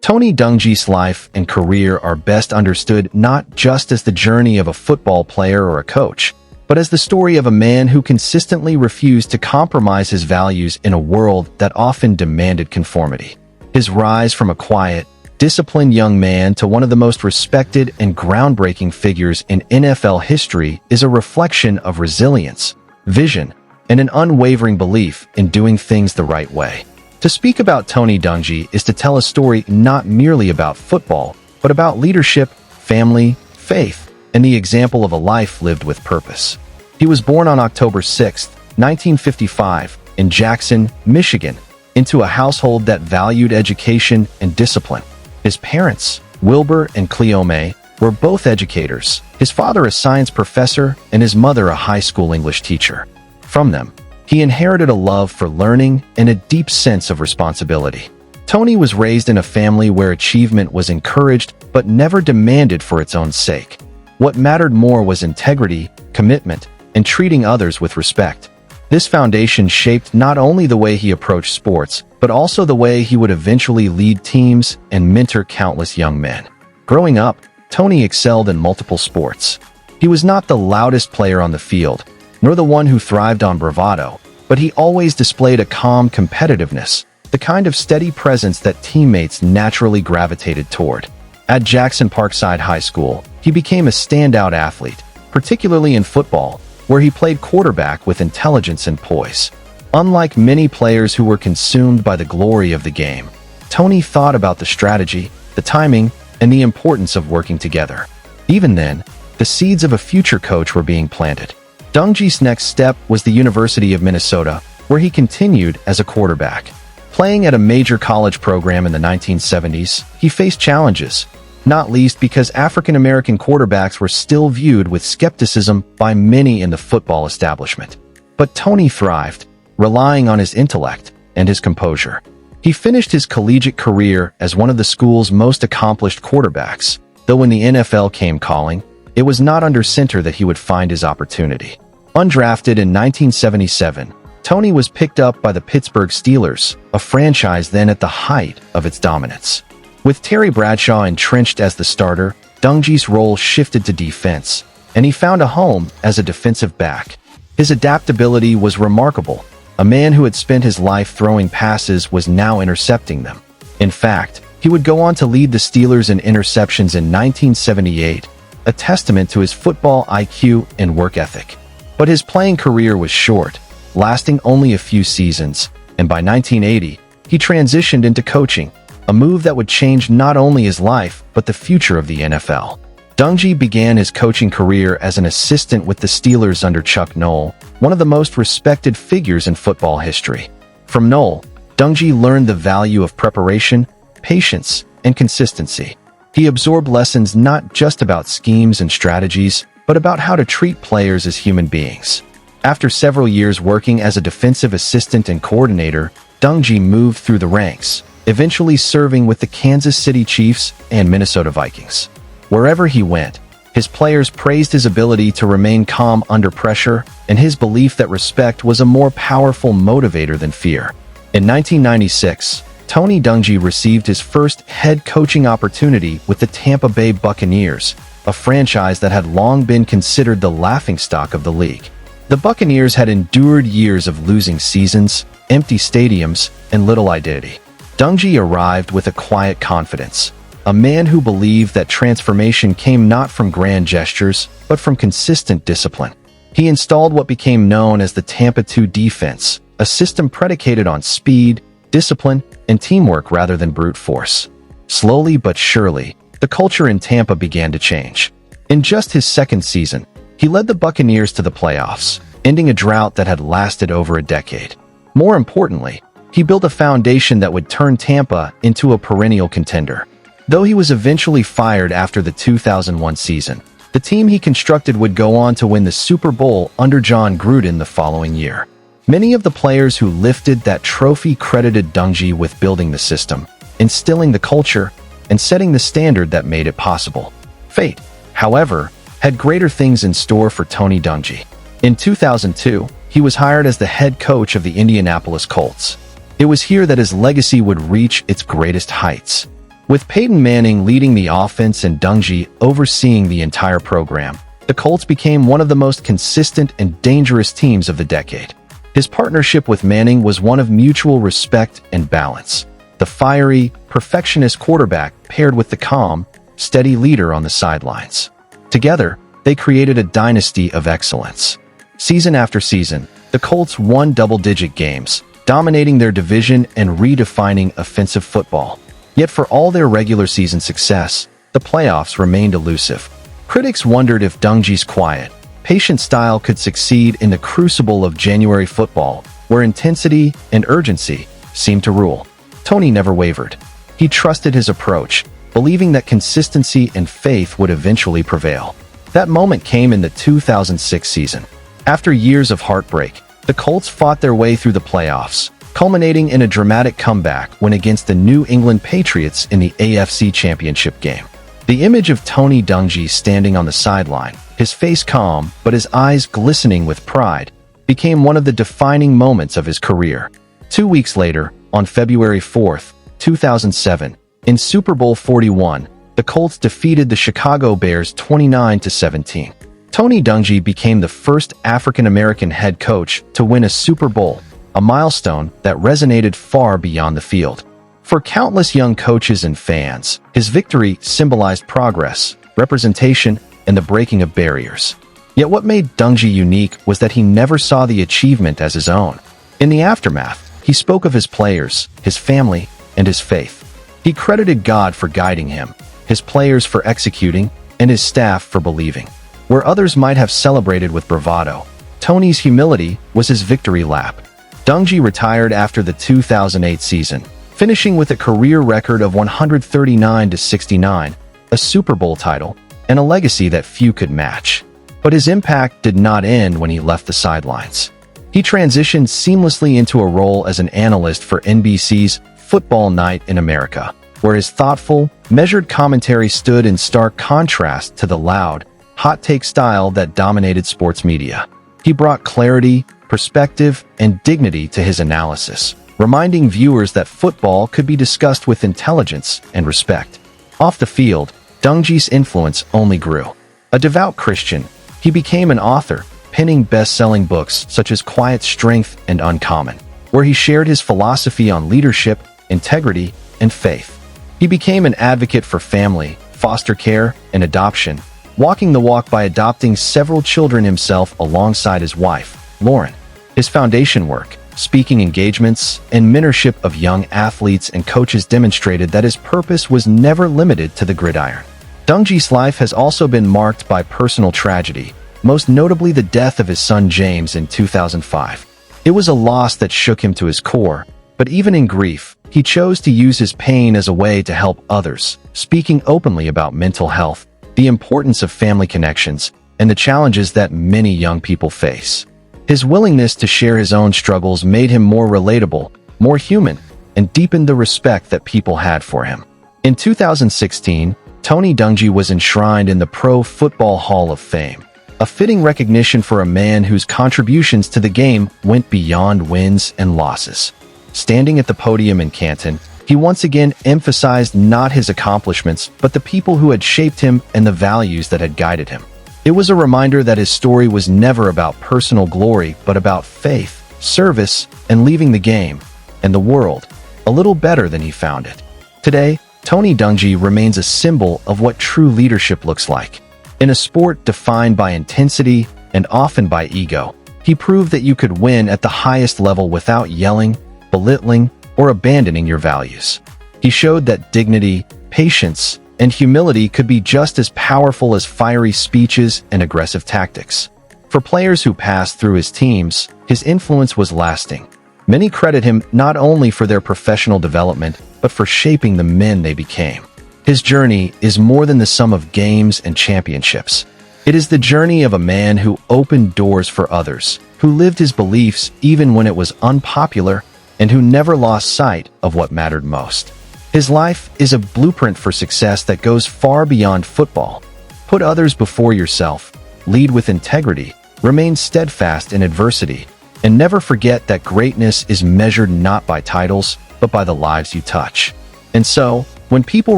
Tony Dungy's life and career are best understood not just as the journey of a football player or a coach, but as the story of a man who consistently refused to compromise his values in a world that often demanded conformity. His rise from a quiet, disciplined young man to one of the most respected and groundbreaking figures in NFL history is a reflection of resilience, vision, and an unwavering belief in doing things the right way. To speak about Tony Dungy is to tell a story not merely about football, but about leadership, family, faith, and the example of a life lived with purpose. He was born on October 6, 1955, in Jackson, Michigan, into a household that valued education and discipline. His parents, Wilbur and Cleome, were both educators, his father a science professor and his mother a high school English teacher. From them, he inherited a love for learning and a deep sense of responsibility. Tony was raised in a family where achievement was encouraged but never demanded for its own sake. What mattered more was integrity, commitment, and treating others with respect. This foundation shaped not only the way he approached sports, but also the way he would eventually lead teams and mentor countless young men. Growing up, Tony excelled in multiple sports. He was not the loudest player on the field, nor the one who thrived on bravado, but he always displayed a calm competitiveness, the kind of steady presence that teammates naturally gravitated toward. At Jackson Parkside High School, he became a standout athlete, particularly in football, where he played quarterback with intelligence and poise. Unlike many players who were consumed by the glory of the game, Tony thought about the strategy, the timing, and the importance of working together. Even then, the seeds of a future coach were being planted. Dungy's next step was the University of Minnesota, where he continued as a quarterback. Playing at a major college program in the 1970s, he faced challenges, not least because African-American quarterbacks were still viewed with skepticism by many in the football establishment. But Tony thrived, relying on his intellect and his composure. He finished his collegiate career as one of the school's most accomplished quarterbacks, though when the NFL came calling, it was not under center that he would find his opportunity. Undrafted in 1977, Tony was picked up by the Pittsburgh Steelers, a franchise then at the height of its dominance. With Terry Bradshaw entrenched as the starter, Dungy's role shifted to defense, and he found a home as a defensive back. His adaptability was remarkable. A man who had spent his life throwing passes was now intercepting them. In fact, he would go on to lead the Steelers in interceptions in 1978, a testament to his football IQ and work ethic. But his playing career was short, lasting only a few seasons, and by 1980, he transitioned into coaching, a move that would change not only his life, but the future of the NFL. Dungy began his coaching career as an assistant with the Steelers under Chuck Noll, one of the most respected figures in football history. From Noll, Dungy learned the value of preparation, patience, and consistency. He absorbed lessons not just about schemes and strategies, but about how to treat players as human beings. After several years working as a defensive assistant and coordinator, Dungy moved through the ranks, eventually serving with the Kansas City Chiefs and Minnesota Vikings. Wherever he went, his players praised his ability to remain calm under pressure and his belief that respect was a more powerful motivator than fear. In 1996, Tony Dungy received his first head coaching opportunity with the Tampa Bay Buccaneers, a franchise that had long been considered the laughingstock of the league. The Buccaneers had endured years of losing seasons, empty stadiums, and little identity. Dungy arrived with a quiet confidence, a man who believed that transformation came not from grand gestures, but from consistent discipline. He installed what became known as the Tampa 2 defense, a system predicated on speed, discipline, and teamwork rather than brute force. Slowly but surely, the culture in Tampa began to change. In just his second season, he led the Buccaneers to the playoffs, ending a drought that had lasted over a decade. More importantly, he built a foundation that would turn Tampa into a perennial contender. Though he was eventually fired after the 2001 season, the team he constructed would go on to win the Super Bowl under John Gruden the following year. Many of the players who lifted that trophy credited Dungy with building the system, instilling the culture, and setting the standard that made it possible. Fate, however, had greater things in store for Tony Dungy. In 2002, he was hired as the head coach of the Indianapolis Colts. It was here that his legacy would reach its greatest heights. With Peyton Manning leading the offense and Dungy overseeing the entire program, the Colts became one of the most consistent and dangerous teams of the decade. His partnership with Manning was one of mutual respect and balance. The fiery, perfectionist quarterback paired with the calm, steady leader on the sidelines. Together, they created a dynasty of excellence. Season after season, the Colts won double-digit games, dominating their division and redefining offensive football. Yet for all their regular season success, the playoffs remained elusive. Critics wondered if Dungy's quiet, patient style could succeed in the crucible of January football, where intensity and urgency seemed to rule. Tony never wavered. He trusted his approach, believing that consistency and faith would eventually prevail. That moment came in the 2006 season. After years of heartbreak, the Colts fought their way through the playoffs, culminating in a dramatic comeback win against the New England Patriots in the AFC Championship game. The image of Tony Dungy standing on the sideline, his face calm but his eyes glistening with pride, became one of the defining moments of his career. 2 weeks later, on February 4, 2007, in Super Bowl XLI, the Colts defeated the Chicago Bears 29-17. Tony Dungy became the first African-American head coach to win a Super Bowl, a milestone that resonated far beyond the field. For countless young coaches and fans, his victory symbolized progress, representation, and the breaking of barriers. Yet what made Dungy unique was that he never saw the achievement as his own. In the aftermath, he spoke of his players, his family, and his faith. He credited God for guiding him, his players for executing, and his staff for believing. Where others might have celebrated with bravado, Tony's humility was his victory lap. Dungy retired after the 2008 season, finishing with a career record of 139-69, a Super Bowl title, and a legacy that few could match. But his impact did not end when he left the sidelines. He transitioned seamlessly into a role as an analyst for NBC's Football Night in America, where his thoughtful, measured commentary stood in stark contrast to the loud, hot-take style that dominated sports media. He brought clarity, perspective, and dignity to his analysis, reminding viewers that football could be discussed with intelligence and respect. Off the field, Dungy's influence only grew. A devout Christian, he became an author, penning best-selling books such as Quiet Strength and Uncommon, where he shared his philosophy on leadership, integrity, and faith. He became an advocate for family, foster care, and adoption, walking the walk by adopting several children himself alongside his wife, Lauren. His foundation work, speaking engagements, and mentorship of young athletes and coaches demonstrated that his purpose was never limited to the gridiron. Dungy's life has also been marked by personal tragedy, most notably the death of his son James in 2005. It was a loss that shook him to his core, but even in grief, he chose to use his pain as a way to help others, speaking openly about mental health, the importance of family connections, and the challenges that many young people face. His willingness to share his own struggles made him more relatable, more human, and deepened the respect that people had for him. In 2016, Tony Dungy was enshrined in the Pro Football Hall of Fame, a fitting recognition for a man whose contributions to the game went beyond wins and losses. Standing at the podium in Canton, he once again emphasized not his accomplishments, but the people who had shaped him and the values that had guided him. It was a reminder that his story was never about personal glory, but about faith, service, and leaving the game and the world a little better than he found it. Today, Tony Dungy remains a symbol of what true leadership looks like. In a sport defined by intensity and often by ego, he proved that you could win at the highest level without yelling, belittling, or abandoning your values. He showed that dignity, patience, and humility could be just as powerful as fiery speeches and aggressive tactics. For players who passed through his teams, his influence was lasting. Many credit him not only for their professional development, but for shaping the men they became. His journey is more than the sum of games and championships. It is the journey of a man who opened doors for others, who lived his beliefs even when it was unpopular, and who never lost sight of what mattered most. His life is a blueprint for success that goes far beyond football. Put others before yourself, lead with integrity, remain steadfast in adversity, and never forget that greatness is measured not by titles, but by the lives you touch. And so, When people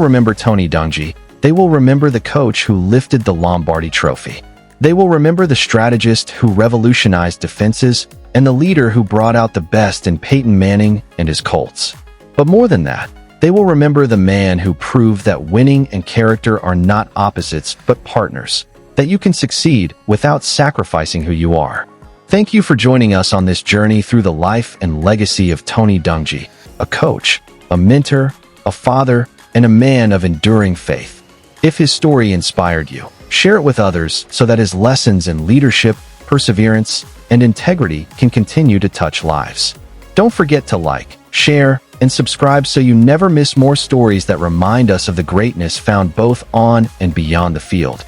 remember Tony Dungy, they will remember the coach who lifted the Lombardi Trophy. They will remember the strategist who revolutionized defenses and the leader who brought out the best in Peyton Manning and his Colts. But more than that, they will remember the man who proved that winning and character are not opposites but partners, that you can succeed without sacrificing who you are. Thank you for joining us on this journey through the life and legacy of Tony Dungy, a coach, a mentor, a father, and a man of enduring faith. If his story inspired you, share it with others so that his lessons in leadership, perseverance, and integrity can continue to touch lives. Don't forget to like, share, and subscribe so you never miss more stories that remind us of the greatness found both on and beyond the field.